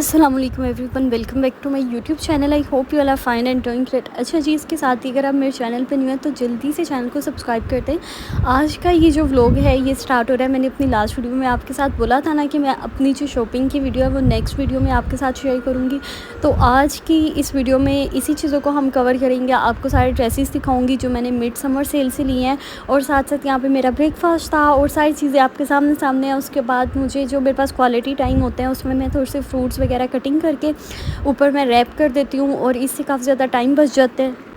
अस्सलाम वालेकुम everyone, welcome back to my YouTube channel. I hope you all are fine and doing great. अच्छा जी, इसके साथ ही अगर आप मेरे चैनल पे न्यू हैं तो जल्दी से चैनल को सब्सक्राइब कर दें। आज का ये जो व्लॉग है ये स्टार्ट हो रहा है। मैंने अपनी लास्ट वीडियो में आपके साथ बोला था ना कि मैं अपनी जो शॉपिंग की वीडियो है वो नेक्स्ट वीडियो में आपके साथ शेयर करूँगी। तो आज की इस वीडियो में इसी चीज़ों को हम कवर करेंगे। आपको सारे ड्रेसेस दिखाऊँगी जो मैंने मिड समर सेल से लिए हैं, और साथ साथ यहाँ पर मेरा ब्रेकफास्ट था और सारी चीज़ें आपके सामने है। उसके बाद मुझे जो मेरे पास क्वालिटी टाइम होता है उसमें मैं थोड़े से फ्रूट्स वगैरह कटिंग करके ऊपर मैं रैप कर देती हूँ, और इससे काफ़ी ज़्यादा टाइम बच जाता है।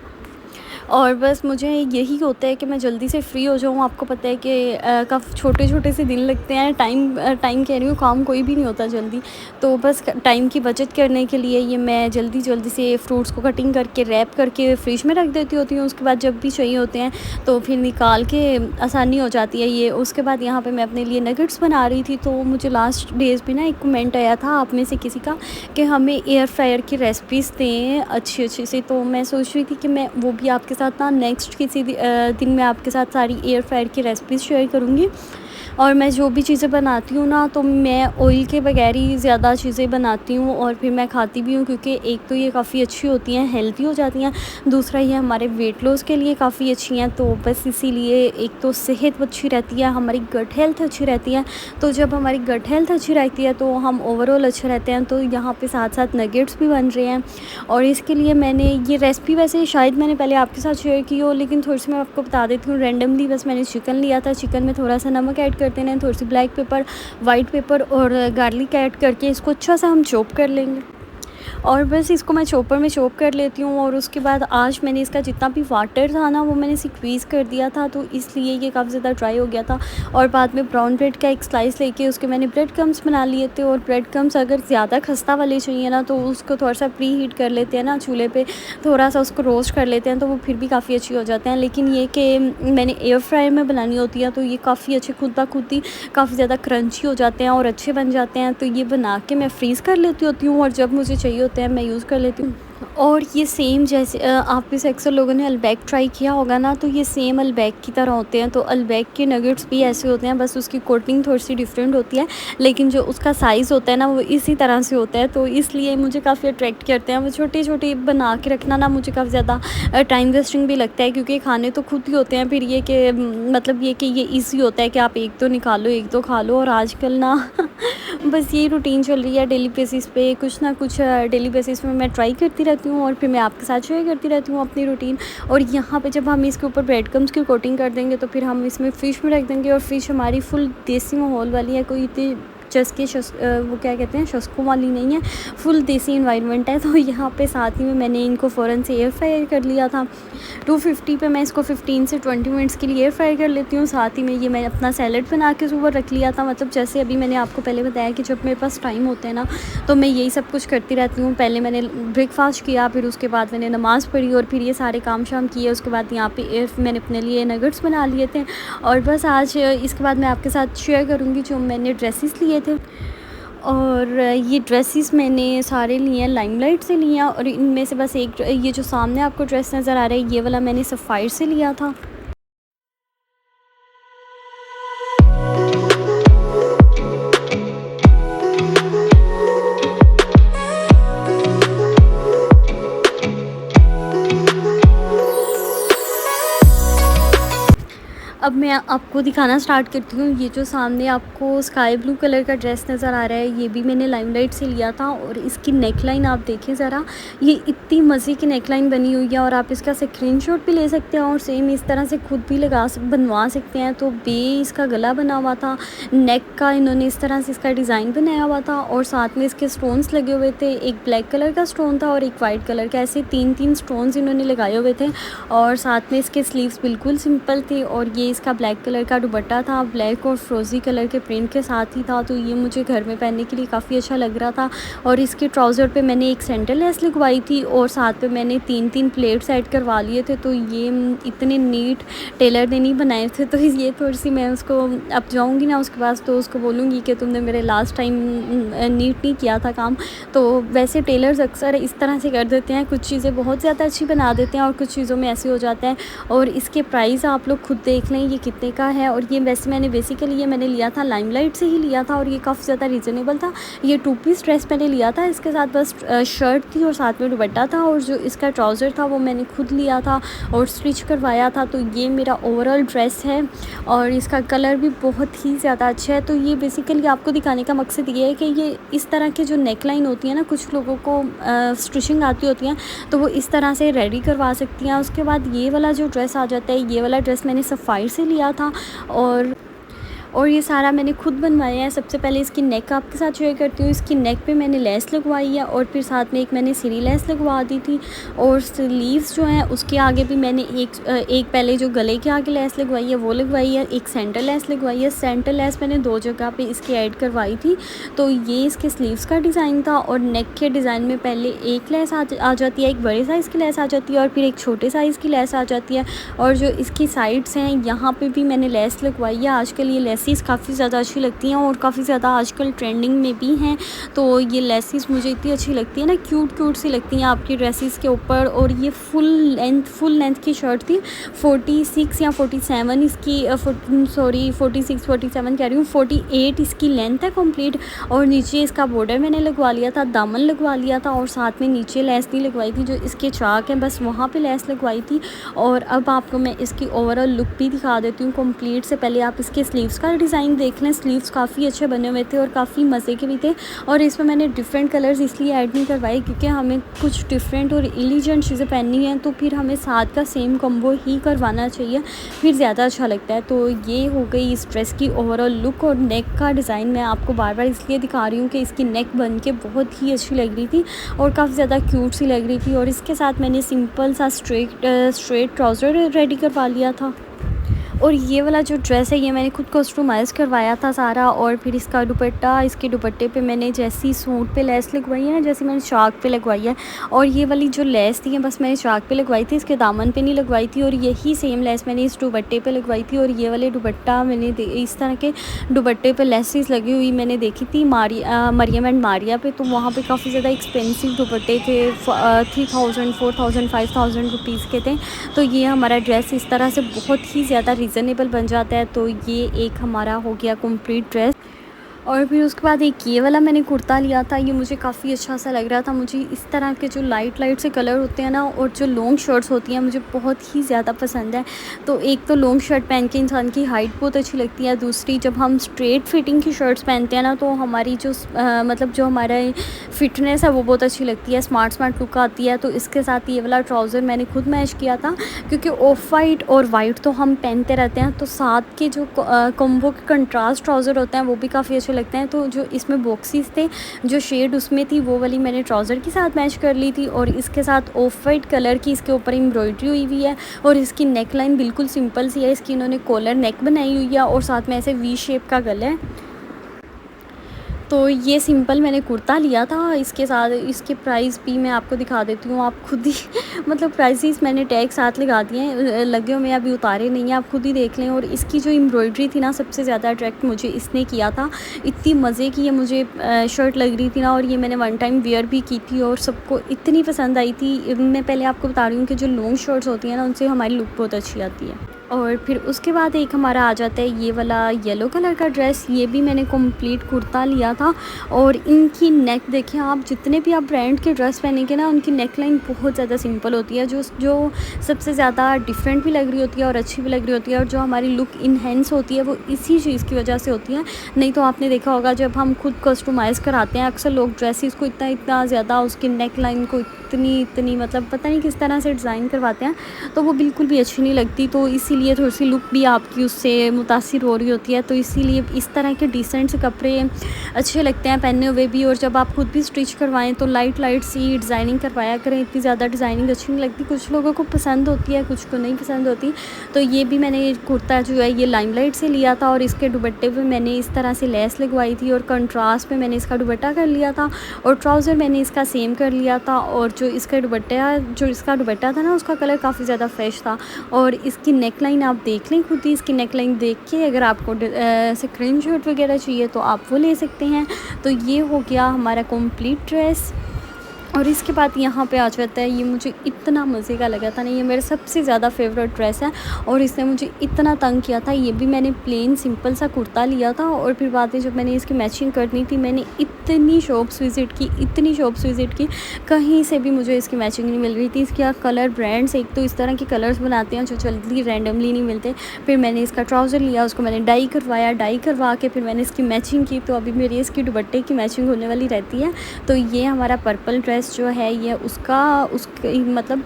और बस मुझे यही होता है कि मैं जल्दी से फ्री हो जाऊँ। आपको पता है कि काफ़ी छोटे-छोटे से दिन लगते हैं। टाइम कह रही हूँ, काम कोई भी नहीं होता जल्दी। तो बस टाइम की बचत करने के लिए ये मैं जल्दी से फ्रूट्स को कटिंग करके रैप करके फ्रिज में रख देती होती हूँ। उसके बाद जब भी चाहिए होते हैं तो फिर निकाल के आसानी हो जाती है ये। उसके बाद यहाँ पे मैं अपने लिए नगेट्स बना रही थी, तो मुझे लास्ट डेज़ पे ना एक कमेंट आया था आप में से किसी का कि हमें एयर फ्रायर की रेसिपीज़ दें अच्छी सी। तो मैं सोच रही थी कि मैं वो भी आपके साथ ना नेक्स्ट किसी दिन मैं आपके साथ सारी एयर फ्रायर की रेसिपीज़ शेयर करूँगी। और मैं जो भी चीज़ें बनाती हूँ ना, तो मैं ऑयल के बगैर ही ज़्यादा चीज़ें बनाती हूँ, और फिर मैं खाती भी हूँ, क्योंकि एक तो ये काफ़ी अच्छी होती हैं, हेल्दी हो जाती हैं। दूसरा ये हमारे वेट लॉस के लिए काफ़ी अच्छी हैं। तो बस इसीलिए एक तो सेहत अच्छी रहती है, हमारी गट हेल्थ अच्छी रहती है। तो जब हमारी गट हेल्थ अच्छी रहती है तो हम ओवरऑल अच्छे रहते हैं। तो यहाँ पे साथ साथ नगेट्स भी बन रहे हैं, और इसके लिए मैंने ये रेसिपी वैसे शायद मैंने पहले आपके साथ शेयर की हो, लेकिन थोड़ी सी मैं आपको बता देती हूँ रैंडमली। बस मैंने चिकन लिया था, चिकन में थोड़ा सा नमक ऐड करते हैं, थोड़ी सी ब्लैक पेपर, वाइट पेपर और गार्लिक ऐड करके इसको अच्छा सा हम चॉप कर लेंगे। और बस इसको मैं चॉपर में चॉप कर लेती हूँ। और उसके बाद आज मैंने इसका जितना भी वाटर था ना वो मैंने स्क्वीज़ कर दिया था, तो इसलिए ये काफ़ी ज़्यादा ड्राई हो गया था। और बाद में ब्राउन ब्रेड का एक स्लाइस लेके उसके मैंने ब्रेड क्रम्स बना लिए थे। और ब्रेड क्रम्स अगर ज़्यादा खस्ता वाले चाहिए ना तो उसको थोड़ा सा प्री हीट कर लेते हैं ना चूल्हे पे, थोड़ा सा उसको रोस्ट कर लेते हैं, तो वो फिर भी काफ़ी अच्छी हो जाते हैं। लेकिन ये कि मैंने एयर फ्रायर में बनानी होती है तो ये काफ़ी अच्छे खुद ब खुद ही काफ़ी ज़्यादा क्रंची हो जाते हैं और अच्छे बन जाते हैं। तो ये बना के मैं फ्रीज़ कर लेती होती हूँ, और जब मुझे चाहिए होते हैं मैं यूज़ कर लेती हूँ। और ये सेम जैसे आप में से अक्सर लोगों ने अलबैक ट्राई किया होगा ना, तो ये सेम अलबैक की तरह होते हैं। तो अलबैक के नगेट्स भी ऐसे होते हैं, बस उसकी कोटिंग थोड़ी सी डिफरेंट होती है, लेकिन जो उसका साइज़ होता है ना वो इसी तरह से होता है। तो इसलिए मुझे काफ़ी अट्रैक्ट करते हैं। वो छोटे बना के रखना ना मुझे काफ़ी ज़्यादा टाइम वेस्टिंग भी लगता है, क्योंकि खाने तो खुद ही होते हैं। फिर ये कि मतलब ये कि ये ईज़ी होता है कि आप एक तो निकालो एक तो खा लो। और आजकल ना बस यही रूटीन चल रही है डेली बेसिस पे, कुछ ना कुछ डेली बेसिस पे मैं ट्राई करती रहती हूँ, और फिर मैं आपके साथ शेयर करती रहती हूँ अपनी रूटीन। और यहाँ पे जब हम इसके ऊपर ब्रेड क्रम्स की कोटिंग कर देंगे तो फिर हम इसमें फ़िश में रख देंगे। और फ़िश हमारी फुल देसी माहौल वाली है, कोई इतनी वो क्या कहते हैं शस्कों वाली नहीं है, फुल देसी इन्वायरमेंट है। तो यहाँ पे साथ ही में मैंने इनको फ़ौरन से एयर फ्रायर कर लिया था। 250 पे मैं इसको 15 से 20 मिनट्स के लिए एयर फ्राई कर लेती हूँ। साथ ही में ये मैंने अपना सैलड बना के ऊपर रख लिया था। मतलब जैसे अभी मैंने आपको पहले बताया कि जब मेरे पास टाइम होता है ना तो मैं यही सब कुछ करती रहती हूँ। पहले मैंने ब्रेकफास्ट किया, फिर उसके बाद मैंने नमाज़ पढ़ी, और फिर ये सारे काम शाम किए। उसके बाद यहाँ पे मैंने अपने लिए नगेट्स बना लिए थे। और बस आज इसके बाद मैं आपके साथ शेयर करूँगी जो मैंने ड्रेसेस लिए थे। और ये ड्रेसेस मैंने सारे लिए हैं लाइमलाइट से लिए हैं, और इनमें से बस एक ये जो सामने आपको ड्रेस नज़र आ रहा है ये वाला मैंने सफ़ायर से लिया था। अब मैं आपको दिखाना स्टार्ट करती हूँ। ये जो सामने आपको स्काई ब्लू कलर का ड्रेस नज़र आ रहा है ये भी मैंने लाइमलाइट से लिया था। और इसकी नेक लाइन आप देखें ज़रा, ये इतनी मज़े की नेक लाइन बनी हुई है, और आप इसका स्क्रीनशॉट भी ले सकते हैं और सेम इस तरह से खुद भी बनवा सकते हैं। तो इसका गला बना हुआ था, नेक का इन्होंने इस तरह से इसका डिज़ाइन बनाया हुआ था, और साथ में इसके स्टोन्स लगे हुए थे। एक ब्लैक कलर का स्टोन था और एक वाइट कलर का, ऐसे 3 स्टोन्स इन्होंने लगाए हुए थे। और साथ में इसके स्लीव्स बिल्कुल सिंपल थे, और ये इसका ब्लैक कलर का दुपट्टा था, ब्लैक और फ्रोज़ी कलर के प्रिंट के साथ ही था। तो ये मुझे घर में पहनने के लिए काफ़ी अच्छा लग रहा था। और इसके ट्राउज़र पे मैंने एक सेंटर लेस लगवाई थी, और साथ में मैंने 3 प्लेट्स ऐड करवा लिए थे। तो ये इतने नीट टेलर ने नहीं बनाए थे, तो ये थोड़ी सी मैं उसको अब जाऊँगी ना उसके पास तो उसको बोलूँगी कि तुमने मेरे लास्ट टाइम नीट नहीं किया था काम। तो वैसे टेलर्स अक्सर इस तरह से कर देते हैं, कुछ चीज़ें बहुत ज़्यादा अच्छी बना देते हैं और कुछ चीज़ों में ऐसे हो जाता है। और इसके प्राइस आप लोग खुद देख लें, ये कितने का है। और ये वैसे मैंने बेसिकली ये मैंने लिया था लाइमलाइट से ही लिया था और ये काफ़ी ज़्यादा रीज़नेबल था। ये 2 पीस ड्रेस मैंने लिया था, इसके साथ बस शर्ट थी और साथ में दुपट्टा था और जो इसका ट्राउज़र था वो मैंने खुद लिया था और स्टिच करवाया था। तो ये मेरा ओवरऑल ड्रेस है और इसका कलर भी बहुत ही ज़्यादा अच्छा है। तो ये बेसिकली आपको दिखाने का मकसद ये है कि ये इस तरह के जो नेक लाइन होती है ना, कुछ लोगों को स्टिचिंग आती होती हैं तो वो इस तरह से रेडी करवा सकती हैं। उसके बाद ये वाला जो ड्रेस आ जाता है, ये वाला ड्रेस मैंने सफ़ायर से लिया था और ये सारा मैंने खुद बनवाया है। सबसे पहले इसकी नेक आपके साथ शेयर करती हूँ। इसकी नेक पे मैंने लेस लगवाई है और फिर साथ में एक मैंने सीरी लेस लगवा दी थी और स्लीव्स जो हैं उसके आगे भी मैंने एक पहले जो गले के आगे लेस लगवाई है वो लगवाई है, एक सेंटर लेस लगवाई है। सेंटर लेस मैंने 2 जगह पे इसकी ऐड करवाई थी। तो ये इसके स्लीव्स का डिज़ाइन था और नेक के डिज़ाइन में पहले एक लेस आ जाती है, एक बड़े साइज़ की लेस आ जाती है और फिर एक छोटे साइज़ की लेस आ जाती है। और जो इसकी साइड्स हैं यहाँ पे भी मैंने लेस लगवाई है। आजकल ये लेसिस काफ़ी ज़्यादा अच्छी लगती हैं और काफ़ी ज़्यादा आजकल ट्रेंडिंग में भी हैं। तो ये लेसिस मुझे इतनी अच्छी लगती है ना, क्यूट सी लगती हैं आपकी ड्रेसेस के ऊपर। और ये फुल लेंथ की शर्ट थी, 46 या 47 इसकी 46 47 कह रही हूँ, 48 इसकी लेंथ है कंप्लीट। और नीचे इसका बॉर्डर मैंने लगवा लिया था, दामन लगवा लिया था और साथ में नीचे लेस नहीं लगवाई थी, जो इसके चाक हैं बस वहाँ पे लेस लगवाई थी। और अब आपको मैं इसकी ओवरऑल लुक भी दिखा देती हूँ कंप्लीट। से पहले आप इसके स्लीव्स का डिज़ाइन देख लें। स्लीव्स काफ़ी अच्छे बने हुए थे और काफ़ी मज़े के भी थे। और इसमें मैंने डिफरेंट कलर्स इसलिए ऐड नहीं करवाए क्योंकि हमें कुछ डिफरेंट और एलिगेंट चीज़ें पहननी हैं तो फिर हमें साथ का सेम कॉम्बो ही करवाना चाहिए, फिर ज़्यादा अच्छा लगता है। तो ये हो गई इस ड्रेस की ओवरऑल लुक। और नेक का डिज़ाइन मैं आपको बार बार इसलिए दिखा रही हूँ कि इसकी नेक बन के बहुत ही अच्छी लग रही थी और काफ़ी ज़्यादा क्यूट सी लग रही थी। और इसके साथ मैंने सिंपल सा स्ट्रेट ट्राउज़र रेडी करवा लिया था। और ये वाला जो ड्रेस है ये मैंने खुद कस्टमाइज़ करवाया था सारा। और फिर इसका दुपट्टा, इसके दुपट्टे पे मैंने जैसी सूट पे लेस लगवाई है ना, जैसे मैंने चाक पे लगवाई है। और ये वाली जो लेस थी बस मैंने चाक पे लगवाई थी, इसके दामन पे नहीं लगवाई थी। और यही सेम लेस मैंने इस दुपट्टे पे लगवाई थी। और ये वाले दुपट्टा मैंने इस तरह के दुपट्टे पे लेसेस लगी हुई मैंने देखी थी मरियम एंड मारिया पे। तो वहाँ पे काफ़ी ज़्यादा एक्सपेंसिव दुपट्टे थे, 3000 4000 5000 रुपीज़ के थे। तो ये हमारा ड्रेस इस तरह से बहुत ही ज़्यादा रीज़नेबल बन जाता है। तो ये एक हमारा हो गया कंप्लीट ड्रेस। और फिर उसके बाद एक ये वाला मैंने कुर्ता लिया था, ये मुझे काफ़ी अच्छा सा लग रहा था। मुझे इस तरह के जो लाइट से कलर होते हैं ना और जो लॉन्ग शर्ट्स होती हैं मुझे बहुत ही ज़्यादा पसंद है। तो एक तो लॉन्ग शर्ट पहन के इंसान की हाइट बहुत अच्छी लगती है, दूसरी जब हम स्ट्रेट फिटिंग की शर्ट्स पहनते हैं ना तो हमारी जो मतलब जो हमारा फिटनेस है वो बहुत अच्छी लगती है, स्मार्ट लुक आती है। तो इसके साथ ये वाला ट्राउज़र मैंने खुद मैच किया था क्योंकि ऑफ वाइट और वाइट तो हम पहनते रहते हैं, तो साथ के जो कॉम्बो के कंट्रास्ट ट्राउज़र होते हैं वो भी काफ़ी अच्छे लगते हैं। तो जो इसमें बॉक्सेस थे, जो शेड उसमें थी वो वाली मैंने ट्राउज़र के साथ मैच कर ली थी। और इसके साथ ऑफ वाइट कलर की इसके ऊपर एम्ब्रॉयडरी हुई हुई है और इसकी नेक लाइन बिल्कुल सिंपल सी है। इसकी इन्होंने कॉलर नेक बनाई हुई है और साथ में ऐसे वी शेप का गला है। तो ये सिंपल मैंने कुर्ता लिया था। इसके साथ इसके प्राइस भी मैं आपको दिखा देती हूँ, आप खुद ही मतलब प्राइसेस मैंने टैग साथ लगा दिए हैं, लगे हुए अभी उतारे नहीं हैं, आप खुद ही देख लें। और इसकी जो एम्ब्रॉयडरी थी ना सबसे ज़्यादा अट्रैक्ट मुझे इसने किया था। इतनी मज़े की ये मुझे शर्ट लग रही थी ना, और ये मैंने वन टाइम वेयर भी की थी और सबको इतनी पसंद आई थी। मैं पहले आपको बता रही हूँ कि जो लॉन्ग शर्ट्स होती हैं ना उनसे हमारी लुक बहुत अच्छी आती है। और फिर उसके बाद एक हमारा आ जाता है ये वाला येलो कलर का ड्रेस। ये भी मैंने कंप्लीट कुर्ता लिया था और इनकी नेक देखें आप, जितने भी आप ब्रांड के ड्रेस पहनेंगे ना उनकी नेक लाइन बहुत ज़्यादा सिंपल होती है, जो सबसे ज़्यादा डिफरेंट भी लग रही होती है और अच्छी भी लग रही होती है। और जो हमारी लुक इन्हेंस होती है वो इसी चीज़ की वजह से होती है। नहीं तो आपने देखा होगा जब हम खुद कस्टमाइज़ कराते हैं अक्सर लोग ड्रेसेस को इतना ज़्यादा उसकी नेक लाइन को इतनी मतलब पता नहीं किस तरह से डिज़ाइन करवाते हैं, तो वो बिल्कुल भी अच्छी नहीं लगती। तो इसीलिए थोड़ी सी लुक भी आपकी उससे मुतासिर हो रही होती है। तो इसीलिए इस तरह के डिसेंट से कपड़े अच्छे लगते हैं पहने हुए भी। और जब आप खुद भी स्टिच करवाएं तो लाइट सी डिज़ाइनिंग करवाया करें, इतनी ज़्यादा डिज़ाइनिंग अच्छी नहीं लगती। कुछ लोगों को पसंद होती है, कुछ को नहीं पसंद होती। तो ये भी मैंने कुर्ता जो है ये लाइमलाइट से लिया था और इसके दुपट्टे पे मैंने इस तरह से लेस लगवाई थी और कंट्रास्ट में मैंने इसका दुपट्टा कर लिया था और ट्राउज़र मैंने इसका सेम कर लिया था। और जो इसका दुपट्टा था ना उसका कलर काफ़ी ज़्यादा फ्रेश था। और इसकी नेक लाइन आप देख लें खुद ही, इसकी नेक लाइन देख के अगर आपको स्क्रीनशॉट वगैरह चाहिए तो आप वो ले सकते हैं। तो ये हो गया हमारा कंप्लीट ड्रेस। और इसके बाद यहाँ पे आ जाता है, ये मुझे इतना मज़े का लगा था ना, ये मेरा सबसे ज़्यादा फेवरेट ड्रेस है और इसने मुझे इतना तंग किया था। ये भी मैंने प्लेन सिंपल सा कुर्ता लिया था और फिर बाद में जब मैंने इसकी मैचिंग करनी थी, मैंने इतनी शॉप्स विज़िट की, इतनी शॉप्स विज़िट की, कहीं से भी मुझे इसकी मैचिंग नहीं मिल रही थी। इसके कलर ब्रांड्स एक तो इस तरह के कलर्स बनाते हैं जो जल्दी रैंडमली नहीं मिलते। फिर मैंने इसका ट्राउज़र लिया, उसको मैंने डाई करवाया, डाई करवा के फिर मैंने इसकी मैचिंग की। तो अभी मेरी इसकी दुपट्टे की मैचिंग होने वाली रहती है। तो ये हमारा पर्पल ड्रेस जो है, ये उसका मतलब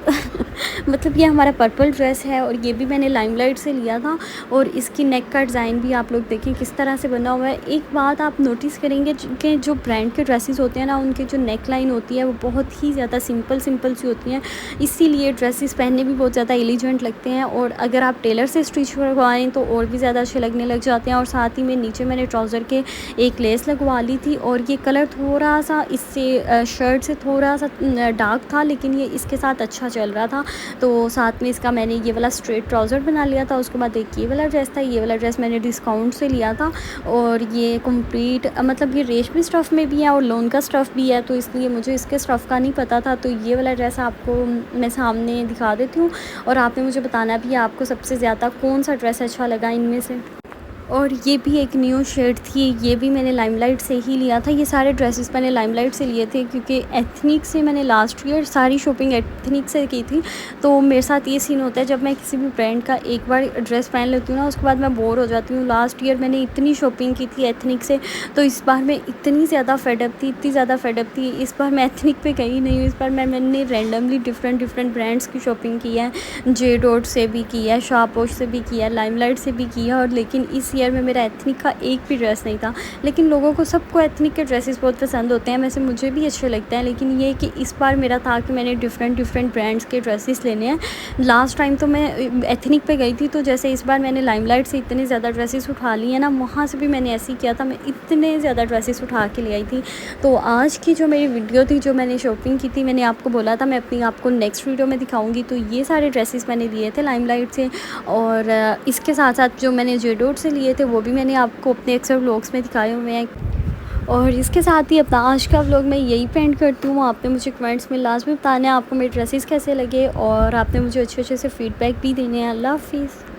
मतलब ये हमारा पर्पल ड्रेस है और ये भी मैंने लाइमलाइट से लिया था। और इसकी नेक का डिज़ाइन भी आप लोग देखें किस तरह से बना हुआ है। एक बात आप नोटिस करेंगे कि जो ब्रांड के ड्रेसेस होते हैं ना, उनके जो नेक लाइन होती है वो बहुत ही ज़्यादा सिंपल सी होती हैं, इसीलिए ड्रेसेस पहनने भी बहुत ज़्यादा एलिजेंट लगते हैं। और अगर आप टेलर से स्टिच करवाएं तो और भी ज़्यादा अच्छे लगने लग जाते हैं। और साथ ही में नीचे मैंने ट्राउज़र के एक लेस लगवा ली थी और ये कलर थोड़ा सा इससे शर्ट से थोड़ा सा डार्क था, लेकिन ये इसके साथ अच्छा चल रहा था। तो साथ में इसका मैंने ये वाला स्ट्रेट ट्राउज़र बना लिया था। उसके बाद एक ये वाला ड्रेस था, ये वाला ड्रेस मैंने डिस्काउंट से लिया था और ये कंप्लीट मतलब ये रेशमी स्टफ़ में भी है और लोन का स्टफ़ भी है, तो इसलिए मुझे इसके स्टफ़ का नहीं पता था। तो ये वाला ड्रेस आपको मैं सामने दिखा देती हूँ और आपने मुझे बताना भी है आपको सबसे ज़्यादा कौन सा ड्रेस अच्छा लगा इनमें से। और ये भी एक न्यू शेड थी, ये भी मैंने लाइमलाइट से ही लिया था। ये सारे ड्रेसेस मैंने लाइमलाइट से लिए थे क्योंकि एथनिक से मैंने लास्ट ईयर सारी शॉपिंग एथनिक से की थी। तो मेरे साथ ये सीन होता है, जब मैं किसी भी ब्रांड का एक बार ड्रेस पहन लेती हूँ ना, उसके बाद मैं बोर हो जाती हूँ। लास्ट ईयर मैंने इतनी शॉपिंग की थी एथनिक से, तो इस बार मैं इतनी ज़्यादा फेडअप थी, इतनी ज़्यादा फेडअप थी। इस बार मैं एथनिक पे गई नहीं हूँ, इस बार मैंने रैंडमली डिफरेंट ब्रांड्स की शॉपिंग की है। जे डॉट से भी की है, शापोश से भी की है, लाइमलाइट से भी की है। और लेकिन इस ईयर में मेरा एथनिक का एक भी ड्रेस नहीं था। लेकिन लोगों को सबको एथनिक के ड्रेसेस बहुत पसंद होते हैं, वैसे मुझे भी अच्छे लगते हैं। लेकिन ये कि इस बार मेरा था कि मैंने डिफरेंट ब्रांड्स के ड्रेसेस लेने हैं। लास्ट टाइम तो मैं एथनिक पे गई थी, तो जैसे इस बार मैंने लाइमलाइट से इतने ज़्यादा ड्रेसेस उठा लिए हैं ना, वहाँ से भी मैंने ऐसे ही किया था, मैं इतने ज़्यादा ड्रेसेस उठा के ले आई थी। तो आज की जो मेरी वीडियो थी, जो मैंने शॉपिंग की थी, मैंने आपको बोला था मैं अपनी आपको नेक्स्ट वीडियो में दिखाऊंगी। तो ये सारे ड्रेसेस मैंने लिए थे लाइमलाइट से और इसके साथ साथ जो मैंने जे डॉट से लिए थे वो भी मैंने आपको अपने अक्सर व्लॉग्स में दिखाए हुए हैं। और इसके साथ ही अपना आज का व्लॉग मैं यही पेंड करती हूँ। आपने मुझे कमेंट्स में लास्ट में बताना है आपको मेरे ड्रेसेस कैसे लगे और आपने मुझे अच्छे से फीडबैक भी देने हैं। अल्लाह हाफिज़।